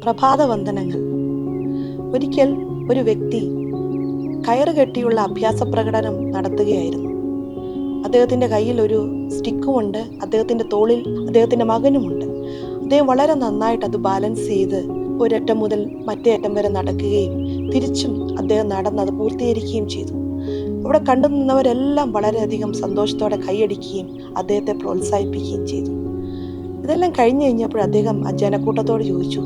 പ്രഭാതവന്ദനങ്ങൾ. ഒരിക്കൽ ഒരു വ്യക്തി കയറ് കെട്ടിയുള്ള അഭ്യാസ പ്രകടനം നടത്തുകയായിരുന്നു. അദ്ദേഹത്തിൻ്റെ കയ്യിൽ ഒരു സ്റ്റിക്കുമുണ്ട്, അദ്ദേഹത്തിൻ്റെ തോളിൽ അദ്ദേഹത്തിൻ്റെ മകനുമുണ്ട്. അദ്ദേഹം വളരെ നന്നായിട്ട് അത് ബാലൻസ് ചെയ്ത് ഒരറ്റം മുതൽ മറ്റേ അറ്റം വരെ നടക്കുകയും തിരിച്ചും അദ്ദേഹം നടന്നത് പൂർത്തീകരിക്കുകയും ചെയ്തു. അവിടെ കണ്ടു നിന്നവരെല്ലാം വളരെയധികം സന്തോഷത്തോടെ കൈയടിക്കുകയും അദ്ദേഹത്തെ പ്രോത്സാഹിപ്പിക്കുകയും ചെയ്തു. ഇതെല്ലാം കഴിഞ്ഞു കഴിഞ്ഞപ്പോൾ അദ്ദേഹം ആ ജനക്കൂട്ടത്തോട് ചോദിച്ചു,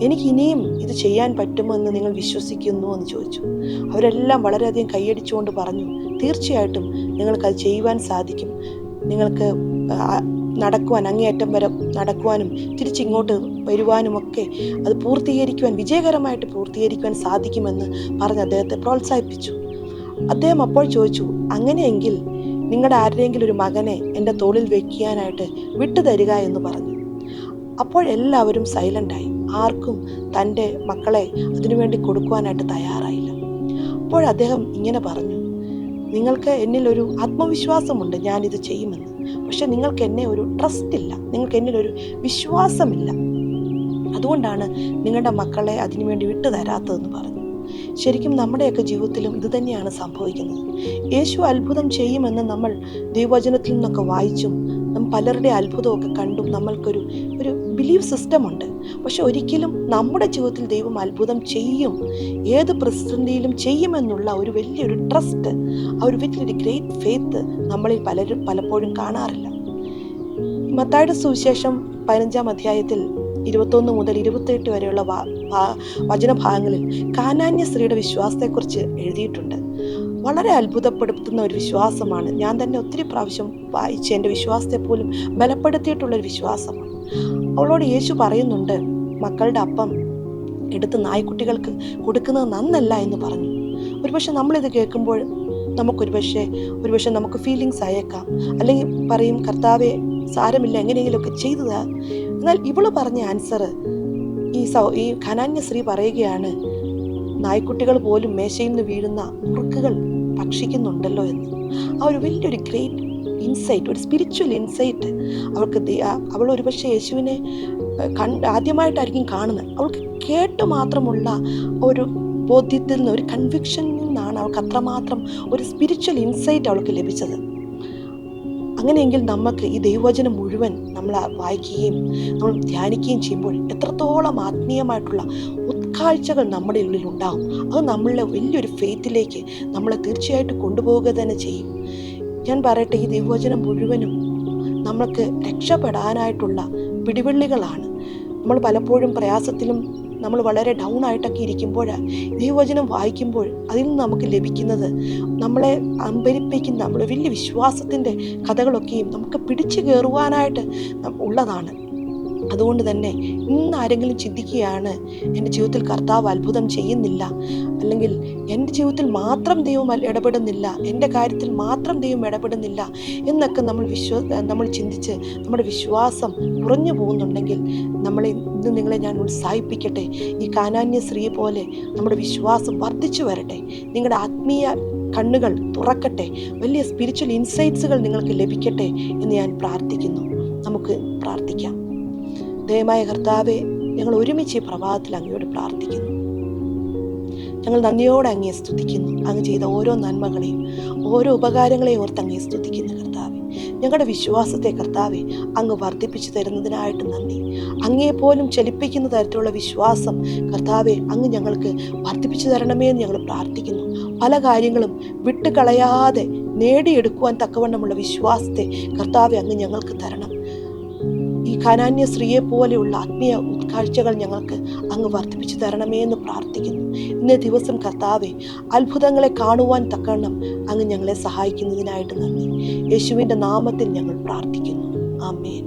എനിക്ക് ഇനിയും ഇത് ചെയ്യാൻ പറ്റുമോ എന്ന് നിങ്ങൾ വിശ്വസിക്കുന്നു എന്ന് ചോദിച്ചു. അവരെല്ലാം വളരെയധികം കൈയടിച്ചുകൊണ്ട് പറഞ്ഞു, തീർച്ചയായിട്ടും നിങ്ങൾക്കത് ചെയ്യുവാൻ സാധിക്കും. നിങ്ങൾക്ക് നടക്കുവാൻ, അങ്ങേയറ്റം വരെ നടക്കുവാനും തിരിച്ചിങ്ങോട്ട് വരുവാനുമൊക്കെ അത് വിജയകരമായിട്ട് പൂർത്തീകരിക്കുവാൻ സാധിക്കുമെന്ന് പറഞ്ഞ് അദ്ദേഹത്തെ പ്രോത്സാഹിപ്പിച്ചു. അദ്ദേഹം അപ്പോൾ ചോദിച്ചു, അങ്ങനെയെങ്കിൽ നിങ്ങളുടെ ആരുടെയെങ്കിലും ഒരു മകനെ എൻ്റെ തോളിൽ വയ്ക്കാനായിട്ട് വിട്ടുതരിക എന്ന് പറഞ്ഞു. അപ്പോഴെല്ലാവരും സൈലൻ്റായി. ആർക്കും തൻ്റെ മക്കളെ അതിനുവേണ്ടി കൊടുക്കുവാനായിട്ട് തയ്യാറായില്ല. അപ്പോൾ അദ്ദേഹം ഇങ്ങനെ പറഞ്ഞു, നിങ്ങൾക്ക് എന്നിലൊരു ആത്മവിശ്വാസമുണ്ട്, ഞാനിത് ചെയ്യുമെന്ന്. പക്ഷെ നിങ്ങൾക്ക് എന്നെ ഒരു ട്രസ്റ്റ് ഇല്ല, നിങ്ങൾക്ക് എന്നിലൊരു വിശ്വാസമില്ല. അതുകൊണ്ടാണ് നിങ്ങളുടെ മക്കളെ അതിനുവേണ്ടി വിട്ടുതരാത്തതെന്ന് പറഞ്ഞു. ശരിക്കും നമ്മുടെയൊക്കെ ജീവിതത്തിലും ഇത് തന്നെയാണ് സംഭവിക്കുന്നത്. യേശു അത്ഭുതം ചെയ്യുമെന്ന് നമ്മൾ ദൈവവചനത്തിൽ നിന്നൊക്കെ വായിച്ചും പലരുടെ അത്ഭുതമൊക്കെ കണ്ടും നമ്മൾക്കൊരു ബിലീവ് സിസ്റ്റം ഉണ്ട്. പക്ഷെ ഒരിക്കലും നമ്മുടെ ജീവിതത്തിൽ ദൈവം അത്ഭുതം ചെയ്യും, ഏത് പ്രതിസന്ധിയിലും ചെയ്യുമെന്നുള്ള ഒരു വലിയൊരു ട്രസ്റ്റ്, ആ ഒരു വലിയൊരു ഗ്രേറ്റ് ഫെയ്ത്ത് നമ്മളിൽ പലപ്പോഴും കാണാറില്ല. മത്തായിയുടെ സുവിശേഷം 15-ാം അധ്യായത്തിൽ 21 മുതൽ 28 വരെയുള്ള വചനഭാഗങ്ങളിൽ കാനാന്യ സ്ത്രീയുടെ വിശ്വാസത്തെക്കുറിച്ച് എഴുതിയിട്ടുണ്ട്. വളരെ അത്ഭുതപ്പെടുത്തുന്ന ഒരു വിശ്വാസമാണ്. ഞാൻ തന്നെ ഒത്തിരി പ്രാവശ്യം വായിച്ച് എൻ്റെ വിശ്വാസത്തെ പോലും ബലപ്പെടുത്തിയിട്ടുള്ളൊരു വിശ്വാസമാണ്. അവളോട് യേശു പറയുന്നുണ്ട്, മക്കളുടെ അപ്പം എടുത്ത് നായ്ക്കുട്ടികൾക്ക് കൊടുക്കുന്നത് നന്നല്ല എന്ന് പറഞ്ഞു. ഒരുപക്ഷെ നമ്മളിത് കേൾക്കുമ്പോൾ ഒരുപക്ഷെ നമുക്ക് ഫീലിങ്സ് അയക്കാം, അല്ലെങ്കിൽ പറയും, കർത്താവെ സാരമില്ല, എങ്ങനെയെങ്കിലുമൊക്കെ ചെയ്തതാ. എന്നാൽ ഇവള് പറഞ്ഞ ആൻസർ, ഈ ഖനാന്യ സ്ത്രീ പറയുകയാണ്, നായ്ക്കുട്ടികൾ പോലും മേശയിൽ നിന്ന് വീഴുന്ന മുറുക്കുകൾ ഭക്ഷിക്കുന്നുണ്ടല്ലോ എന്ന്. ആ ഒരു വലിയൊരു ഗ്രേറ്റ് ഇൻസൈറ്റ്, ഒരു സ്പിരിച്വൽ ഇൻസൈറ്റ് അവൾ ഒരുപക്ഷെ യേശുവിനെ ആദ്യമായിട്ടായിരിക്കും കാണുന്നത്. അവൾക്ക് കേട്ട് മാത്രമുള്ള ഒരു ബോധ്യത്തിൽ നിന്ന്, ഒരു കൺവിക്ഷനിൽ നിന്നാണ് അവൾക്ക് അത്രമാത്രം ഒരു സ്പിരിച്വൽ ഇൻസൈറ്റ് അവൾക്ക് ലഭിച്ചത്. അങ്ങനെയെങ്കിൽ നമുക്ക് ഈ ദൈവവചനം മുഴുവൻ നമ്മൾ വായിക്കുകയും നമ്മൾ ധ്യാനിക്കുകയും ചെയ്യുമ്പോൾ എത്രത്തോളം ആത്മീയമായിട്ടുള്ള ഉത്കാഴ്ചകൾ നമ്മുടെ ഉള്ളിൽ ഉണ്ടാകും. അത് നമ്മളെ വലിയൊരു ഫെയ്ത്തിലേക്ക് നമ്മളെ തീർച്ചയായിട്ടും കൊണ്ടുപോവുക തന്നെ ചെയ്യും. ഞാൻ പറയട്ടെ, ഈ ദൈവവചനം മുഴുവനും നമ്മൾക്ക് രക്ഷപ്പെടാനായിട്ടുള്ള പിടിവള്ളികളാണ്. നമ്മൾ പലപ്പോഴും പ്രയാസത്തിലും നമ്മൾ വളരെ ഡൗൺ ആയിട്ടൊക്കെ ഇരിക്കുമ്പോൾ ദൈവവചനം വായിക്കുമ്പോൾ അതിൽ നിന്ന് നമുക്ക് ലഭിക്കുന്നത്, നമ്മളെ അമ്പരിപ്പിക്കുന്ന നമ്മുടെ വലിയ വിശ്വാസത്തിൻ്റെ കഥകളൊക്കെയും നമുക്ക് പിടിച്ചു കയറുവാനായിട്ട് ഉള്ളതാണ്. അതുകൊണ്ട് തന്നെ ഇന്ന് ആരെങ്കിലും ചിന്തിക്കുകയാണ്, എൻ്റെ ജീവിതത്തിൽ കർത്താവ് അത്ഭുതം ചെയ്യുന്നില്ല, അല്ലെങ്കിൽ എൻ്റെ ജീവിതത്തിൽ മാത്രം ദൈവം ഇടപെടുന്നില്ല, എൻ്റെ കാര്യത്തിൽ മാത്രം ദൈവം ഇടപെടുന്നില്ല എന്നൊക്കെ നമ്മൾ ചിന്തിച്ച് നമ്മുടെ വിശ്വാസം കുറഞ്ഞു പോകുന്നുണ്ടെങ്കിൽ നിങ്ങളെ ഞാൻ ഉത്സാഹിപ്പിക്കട്ടെ. ഈ കാനാന്യ സ്ത്രീ പോലെ നമ്മുടെ വിശ്വാസം വർദ്ധിച്ചു വരട്ടെ, നിങ്ങളുടെ ആത്മീയ കണ്ണുകൾ തുറക്കട്ടെ, വലിയ സ്പിരിച്വൽ ഇൻസൈറ്റ്സുകൾ നിങ്ങൾക്ക് ലഭിക്കട്ടെ എന്ന് ഞാൻ പ്രാർത്ഥിക്കുന്നു. നമുക്ക് പ്രാർത്ഥിക്കാം. ദയമായ കർത്താവെ, ഞങ്ങൾ ഒരുമിച്ച് ഈ പ്രഭാതത്തിൽ അങ്ങയോട് പ്രാർത്ഥിക്കുന്നു. ഞങ്ങൾ നന്ദിയോടെ അങ്ങയെ സ്തുതിക്കുന്നു. അങ്ങ് ചെയ്ത ഓരോ നന്മകളെയും ഓരോ ഉപകാരങ്ങളെയും ഓർത്ത് അങ്ങയെ സ്തുതിക്കുന്നു കർത്താവെ. ഞങ്ങളുടെ വിശ്വാസത്തെ കർത്താവെ അങ്ങ് വർദ്ധിപ്പിച്ചു തരുന്നതിനായിട്ട് നന്ദി. അങ്ങയെപ്പോലും ചലിപ്പിക്കുന്ന തരത്തിലുള്ള വിശ്വാസം കർത്താവെ അങ്ങ് ഞങ്ങൾക്ക് വർദ്ധിപ്പിച്ചു തരണമേ എന്ന് ഞങ്ങൾ പ്രാർത്ഥിക്കുന്നു. പല കാര്യങ്ങളും വിട്ടുകളയാതെ നേടിയെടുക്കുവാൻ തക്കവണ്ണമുള്ള വിശ്വാസത്തെ കർത്താവെ അങ്ങ് ഞങ്ങൾക്ക് തരണം. ഈ ഖനാന്യ സ്ത്രീയെ പോലെയുള്ള ആത്മീയ ഉത്കാഴ്ചകൾ ഞങ്ങൾക്ക് അങ്ങ് വർദ്ധിപ്പിച്ചു തരണമേ എന്ന് പ്രാർത്ഥിക്കുന്നു. ഇന്നേ ദിവസം കർത്താവെ അത്ഭുതങ്ങളെ കാണുവാൻ തക്കവണ്ണം അങ്ങ് ഞങ്ങളെ സഹായിക്കുന്നതിനായിട്ട് നന്ദി. യേശുവിൻ്റെ നാമത്തിൽ ഞങ്ങൾ പ്രാർത്ഥിക്കുന്നു. ആമേൻ.